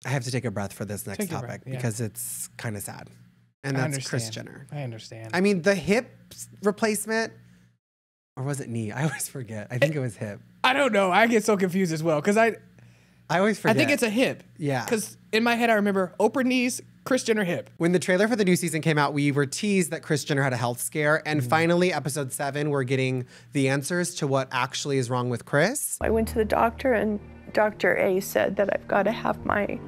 I have to take a breath for this next topic because it's kind of sad. And that's Kris Jenner. I understand. I mean, the hip replacement, or was it knee? I always forget. I think it was hip. I don't know. I get so confused as well because I always forget. I think it's a hip. Yeah. Because in my head, I remember Oprah knees, Kris Jenner hip. When the trailer for the new season came out, we were teased that Kris Jenner had a health scare. And finally, episode 7, we're getting the answers to what actually is wrong with Kris. I went to the doctor and Dr. A said that I've got to have my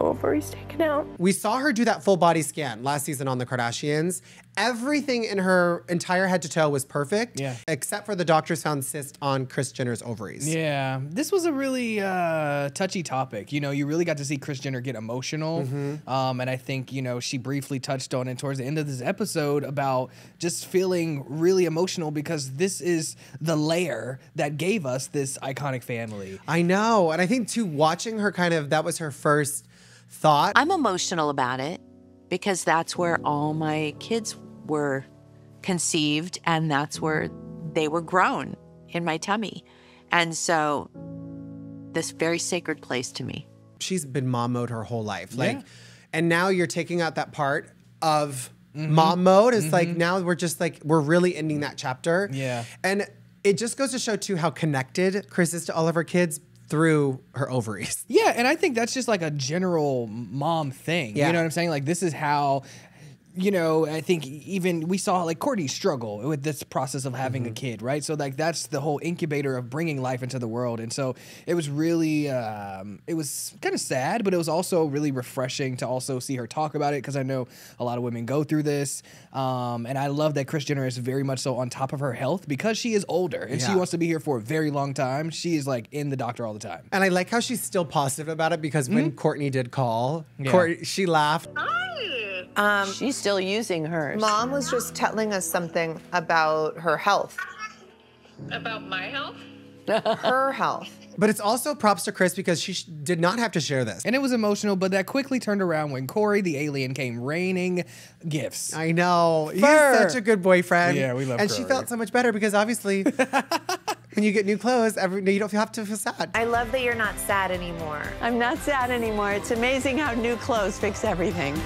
ovaries taken out. We saw her do that full body scan last season on the Kardashians. Everything in her entire head to toe was perfect, except for the doctors found cyst on Kris Jenner's ovaries. Yeah, this was a really touchy topic. You know, you really got to see Kris Jenner get emotional. And I think, you know, she briefly touched on it towards the end of this episode about just feeling really emotional because this is the layer that gave us this iconic family. I know. And I think too, watching her that was her first thought. I'm emotional about it because that's where all my kids were conceived and that's where they were grown, in my tummy. And so this very sacred place to me. She's been mom mode her whole life. And now you're taking out that part of mom mode. It's like now we're really ending that chapter. Yeah. And it just goes to show too how connected Kris is to all of her kids through her ovaries. Yeah, and I think that's just like a general mom thing. You know what I'm saying? Like this is how, you know, I think even we saw like Courtney struggle with this process of having a kid, right? So like that's the whole incubator of bringing life into the world. And so it was really, it was kind of sad, but it was also really refreshing to also see her talk about it because I know a lot of women go through this. And I love that Kris Jenner is very much so on top of her health because she is older and she wants to be here for a very long time. She is like in the doctor all the time. And I like how she's still positive about it because when Courtney did call, she laughed. She's still using hers. Mom was just telling us something about her health. About my health? Her health. But it's also props to Kris because she did not have to share this. And it was emotional, but that quickly turned around when Corey, the alien, came raining gifts. I know. He's such a good boyfriend. Yeah, we love And Corey. she felt so much better because obviously when you get new clothes, you don't have to feel sad. I love that you're not sad anymore. I'm not sad anymore. It's amazing how new clothes fix everything.